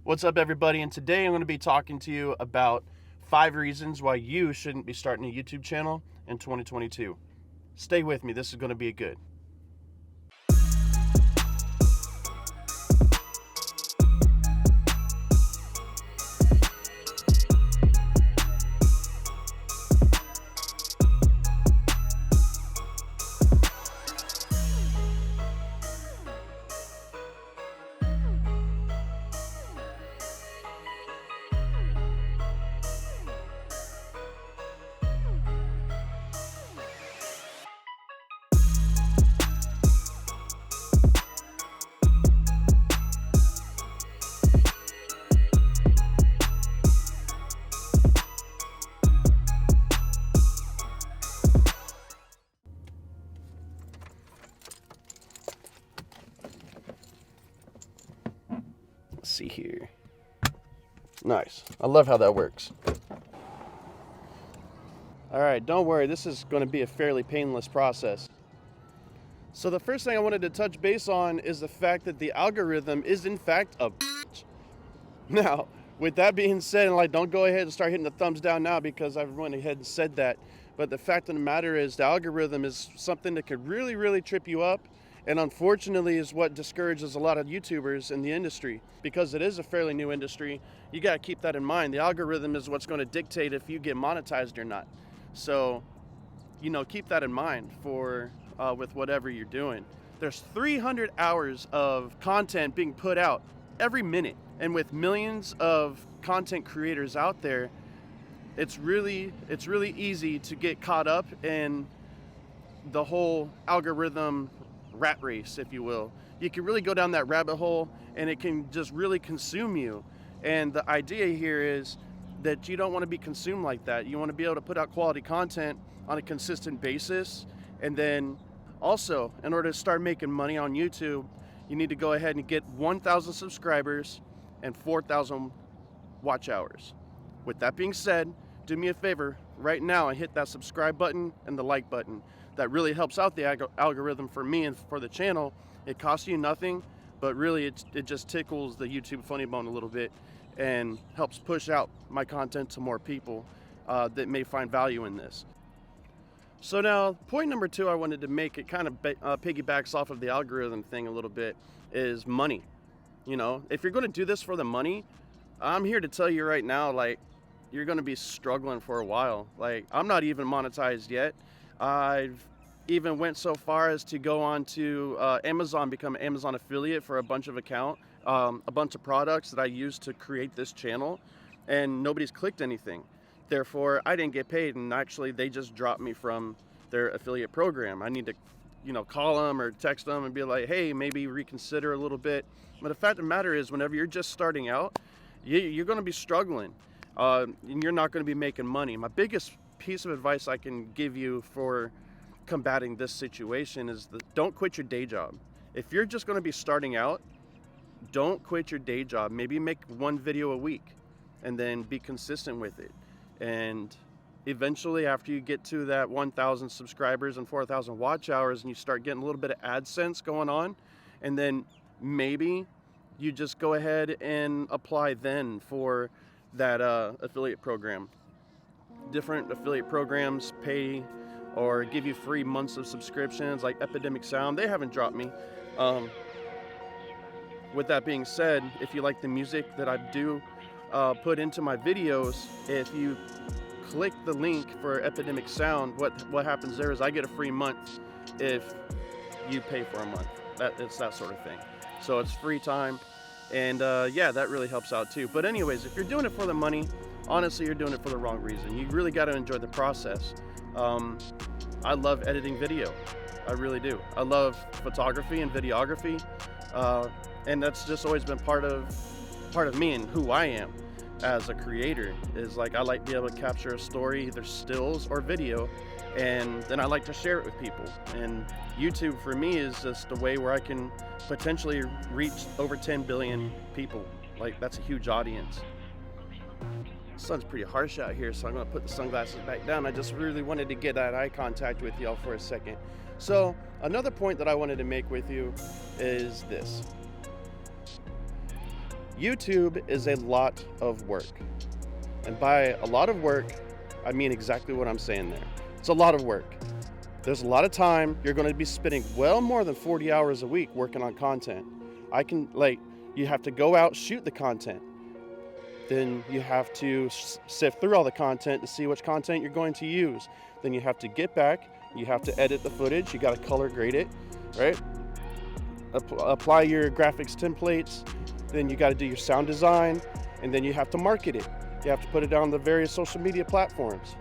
What's up, everybody? And today I'm going to be talking to you about 5 reasons why you shouldn't be starting a YouTube channel in 2022. Stay with me. This is going to be good. Let's see here. Nice. I love how that works. All right, don't worry. This is going to be a fairly painless process. So the first thing I wanted to touch base on is the fact that the algorithm is in fact a bitch. Now, with that being said, and don't go ahead and start hitting the thumbs down now because I've went ahead and said that. But the fact of the matter is the algorithm is something that could really, really trip you up. And unfortunately is what discourages a lot of YouTubers in the industry. Because it is a fairly new industry, you got to keep that in mind. The algorithm is what's going to dictate if you get monetized or not. So, keep that in mind with whatever you're doing. There's 300 hours of content being put out every minute. And with millions of content creators out there, it's really easy to get caught up in the whole algorithm rat race, if you will. You can really go down that rabbit hole and it can just really consume you. And the idea here is that you don't want to be consumed like that. You want to be able to put out quality content on a consistent basis. And then also, in order to start making money on YouTube, you need to go ahead and get 1,000 subscribers and 4,000 watch hours. With that being said, do me a favor right now and hit that subscribe button and the like button. That really helps out the algorithm for me and for the channel. It costs you nothing, but really it just tickles the YouTube funny bone a little bit and helps push out my content to more people that may find value in this. So now, point number 2 I wanted to make, it kind of piggybacks off of the algorithm thing a little bit, is money. If you're going to do this for the money, I'm here to tell you right now, you're going to be struggling for a while. I'm not even monetized yet. I've even went so far as to go on to Amazon, become an Amazon affiliate for a bunch of products that I used to create this channel, and nobody's clicked anything. Therefore, I didn't get paid, and actually they just dropped me from their affiliate program. I need to call them or text them and be like, hey, maybe reconsider a little bit. But the fact of the matter is, whenever you're just starting out, you're going to be struggling, and you're not going to be making money. My biggest piece of advice I can give you for combating this situation is don't quit your day job. If you're just going to be starting out, don't quit your day job. Maybe make 1 video a week and then be consistent with it. And eventually, after you get to that 1,000 subscribers and 4,000 watch hours and you start getting a little bit of AdSense going on, and then maybe you just go ahead and apply then for that affiliate program. Different affiliate programs pay or give you free months of subscriptions, like Epidemic Sound. They haven't dropped me. With that being said, if you like the music that I do put into my videos, if you click the link for Epidemic Sound, what happens there is I get a free month if you pay for a month. It's that sort of thing. So it's free time, and that really helps out too. But anyways, if you're doing it for the money, honestly, you're doing it for the wrong reason. You really got to enjoy the process. I love editing video. I really do. I love photography and videography, and that's just always been part of me and who I am as a creator. Is I like to be able to capture a story, either stills or video, and then I like to share it with people. And YouTube for me is just a way where I can potentially reach over 10 billion people. That's a huge audience. The sun's pretty harsh out here, so I'm going to put the sunglasses back down. I just really wanted to get that eye contact with y'all for a second. So another point that I wanted to make with you is this. YouTube is a lot of work. And by a lot of work, I mean exactly what I'm saying there. It's a lot of work. There's a lot of time. You're going to be spending well more than 40 hours a week working on content. You have to go out, shoot the content. Then you have to sift through all the content to see which content you're going to use. Then you have to get back. You have to edit the footage. You got to color grade it, right? Apply your graphics templates. Then you got to do your sound design, and then you have to market it. You have to put it on the various social media platforms.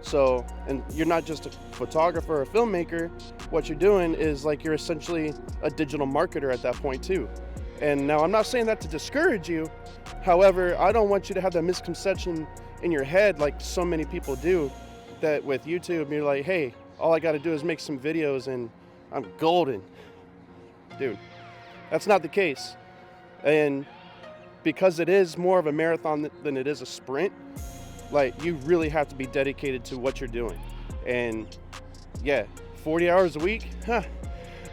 So, and you're not just a photographer or a filmmaker. What you're doing is like you're essentially a digital marketer at that point too. And now I'm not saying that to discourage you. However, I don't want you to have that misconception in your head like so many people do, that with YouTube you're like, hey, all I got to do is make some videos and I'm golden. Dude, that's not the case. And because it is more of a marathon than it is a sprint, like you really have to be dedicated to what you're doing. And yeah, 40 hours a week,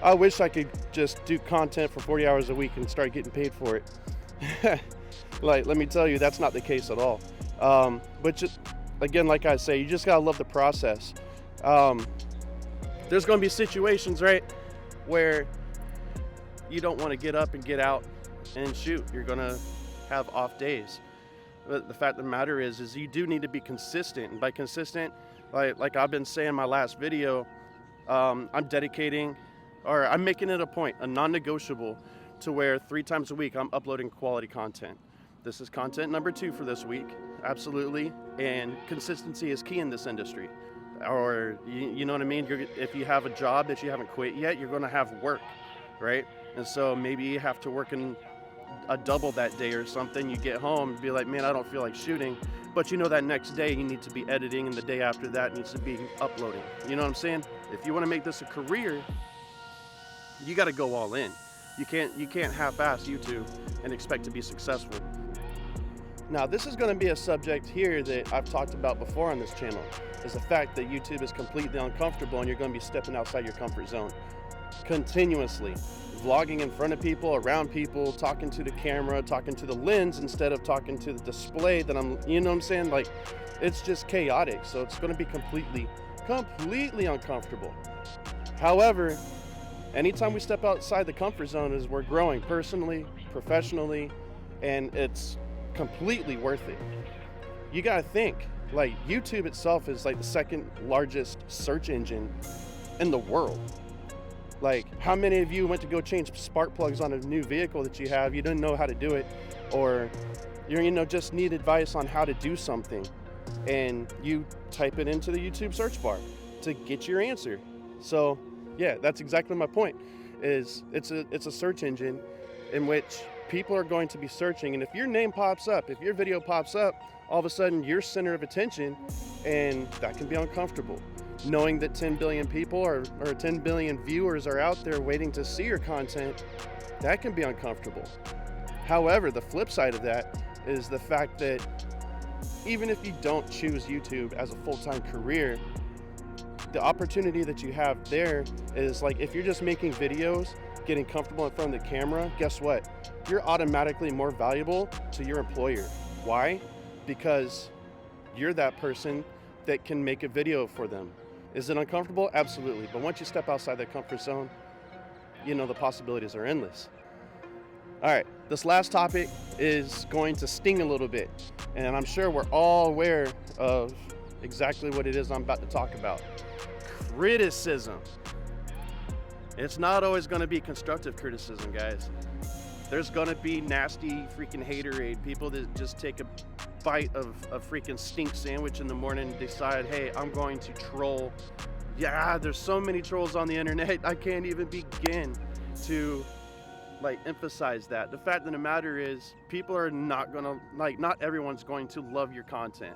I wish I could just do content for 40 hours a week and start getting paid for it. Like, let me tell you, that's not the case at all. But just, again, like I say, you just gotta love the process. There's gonna be situations, right, where you don't wanna get up and get out and shoot. You're gonna have off days. But the fact of the matter is you do need to be consistent. And by consistent, like I've been saying in my last video, I'm making it a point, a non-negotiable, to where 3 times a week I'm uploading quality content. This is content number 2 for this week, absolutely. And consistency is key in this industry. Or, you know what I mean? If you have a job that you haven't quit yet, you're gonna have work, right? And so maybe you have to work in a double that day or something. You get home and be like, man, I don't feel like shooting. But you know that next day you need to be editing, and the day after that needs to be uploading. You know what I'm saying? If you want to make this a career, you got to go all in. You can't half-ass YouTube and expect to be successful. Now, this is going to be a subject here that I've talked about before on this channel, is the fact that YouTube is completely uncomfortable and you're going to be stepping outside your comfort zone continuously. Vlogging in front of people, around people, talking to the camera, talking to the lens instead of talking to the display that you know what I'm saying? Like, it's just chaotic. So it's going to be completely uncomfortable. However, anytime we step outside the comfort zone is we're growing personally, professionally, and it's completely worth it. You got to think, like, YouTube itself is like the 2nd largest search engine in the world. Like, how many of you went to go change spark plugs on a new vehicle that you have, you didn't know how to do it, or just need advice on how to do something, and you type it into the YouTube search bar to get your answer? So yeah, that's exactly my point. Is it's a search engine in which people are going to be searching, and if your name pops up, if your video pops up, all of a sudden you're center of attention, and that can be uncomfortable. Knowing that 10 billion people or 10 billion viewers are out there waiting to see your content, that can be uncomfortable. However, the flip side of that is the fact that even if you don't choose YouTube as a full-time career, the opportunity that you have there is, like, if you're just making videos, getting comfortable in front of the camera, guess what? You're automatically more valuable to your employer. Why? Because you're that person that can make a video for them. Is it uncomfortable? Absolutely. But once you step outside that comfort zone, the possibilities are endless. All right, this last topic is going to sting a little bit, and I'm sure we're all aware of exactly what it is I'm about to talk about. Criticism. It's not always going to be constructive criticism, guys. There's going to be nasty freaking haterade, people that just take a bite of a freaking stink sandwich in the morning and decide, hey, I'm going to troll. Yeah, there's so many trolls on the internet, I can't even begin to emphasize that. The fact of the matter is, people are not gonna not everyone's going to love your content.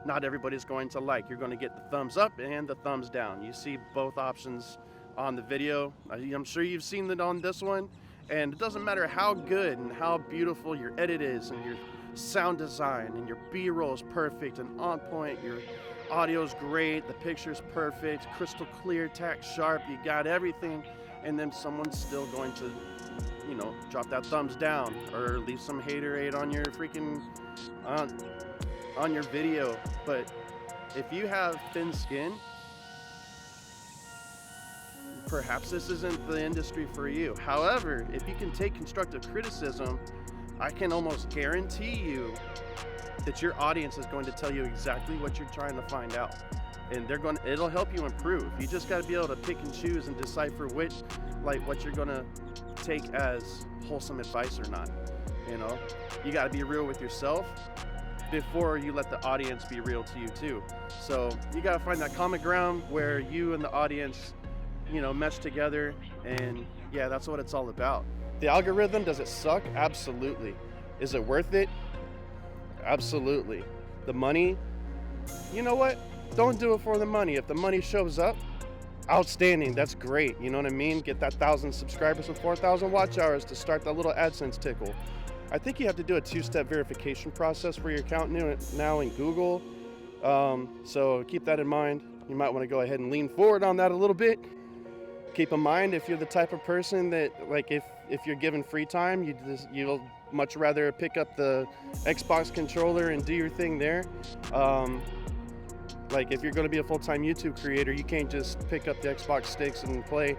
Not everybody's going to like. You're going to get the thumbs up and the thumbs down. You see both options on the video. I'm sure you've seen it on this one, and it doesn't matter how good and how beautiful your edit is and your sound design and your B-roll is perfect and on point, your audio's great, the picture's perfect, crystal clear, tack sharp, you got everything, and then someone's still going to drop that thumbs down or leave some haterade on your freaking on your video. But if you have thin skin, perhaps this isn't the industry for you. However, if you can take constructive criticism, I can almost guarantee you that your audience is going to tell you exactly what you're trying to find out. And it'll help you improve. You just got to be able to pick and choose and decipher what you're going to take as wholesome advice or not. You got to be real with yourself before you let the audience be real to you too. So you got to find that common ground where you and the audience mesh together, and yeah, that's what it's all about. The algorithm, does it suck? Absolutely. Is it worth it? Absolutely. The money, you know what? Don't do it for the money. If the money shows up, outstanding. That's great. You know what I mean? Get that 1,000 subscribers with 4,000 watch hours to start that little AdSense tickle. I think you have to do a 2-step verification process for your account now in Google. So keep that in mind. You might want to go ahead and lean forward on that a little bit. Keep in mind, if you're the type of person that, if you're given free time, you'll much rather pick up the Xbox controller and do your thing there. If you're going to be a full-time YouTube creator, you can't just pick up the Xbox sticks and play.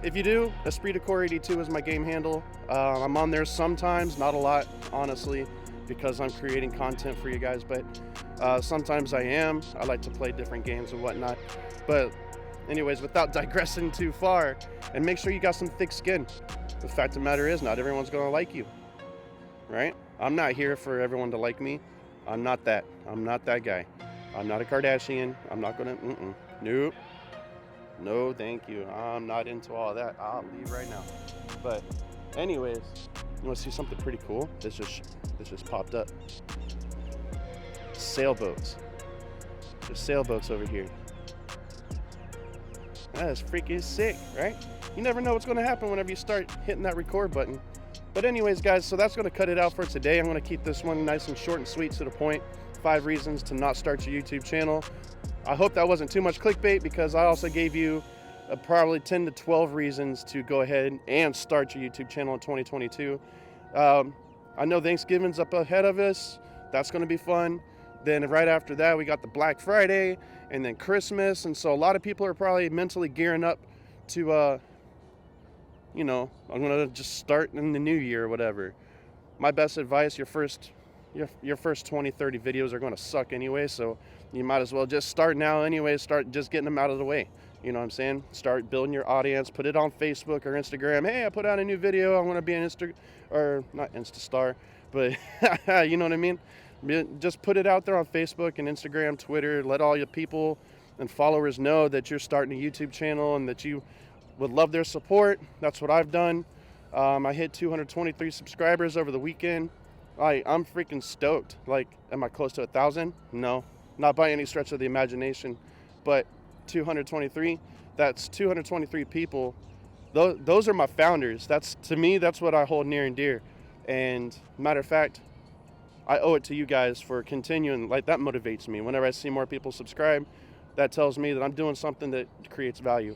If you do, Esprit de Corps 82 is my game handle. I'm on there sometimes, not a lot, honestly, because I'm creating content for you guys, but sometimes I am. I like to play different games and whatnot. But anyways, without digressing too far, and make sure you got some thick skin. The fact of the matter is, not everyone's going to like you, right? I'm not here for everyone to like me. I'm not that. I'm not that guy. I'm not a Kardashian. I'm not going to, nope. No, thank you. I'm not into all that. I'll leave right now. But anyways, you want to see something pretty cool? This just popped up. Sailboats. There's sailboats over here. That is freaking sick, right? You never know what's going to happen whenever you start hitting that record button. But anyways, guys, so that's going to cut it out for today. I'm going to keep this one nice and short and sweet, to the point. 5 reasons to not start your YouTube channel. I hope that wasn't too much clickbait, because I also gave you probably 10 to 12 reasons to go ahead and start your YouTube channel in 2022. I know Thanksgiving's up ahead of us. That's going to be fun. Then right after that, we got the Black Friday and then Christmas. And so a lot of people are probably mentally gearing up to, I'm going to just start in the new year or whatever. My best advice, your first 20, 30 videos are going to suck anyway. So you might as well just start now anyway. Start just getting them out of the way. You know what I'm saying? Start building your audience. Put it on Facebook or Instagram. Hey, I put out a new video. I want to be an not Instastar, but you know what I mean? Just put it out there on Facebook and Instagram, Twitter. Let all your people and followers know that you're starting a YouTube channel and that you would love their support. That's what I've done. I hit 223 subscribers over the weekend. I'm freaking stoked. Am I close to 1,000? No, not by any stretch of the imagination, but 223, that's 223 people. Those are my founders. To me, that's what I hold near and dear. And matter of fact, I owe it to you guys for continuing. That motivates me. Whenever I see more people subscribe, that tells me that I'm doing something that creates value.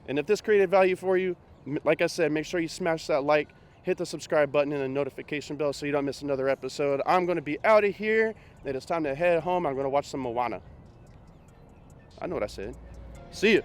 And if this created value for you, like I said, make sure you smash that like, hit the subscribe button and the notification bell so you don't miss another episode. I'm going to be out of here. It is time to head home. I'm going to watch some Moana. I know what I said. See you.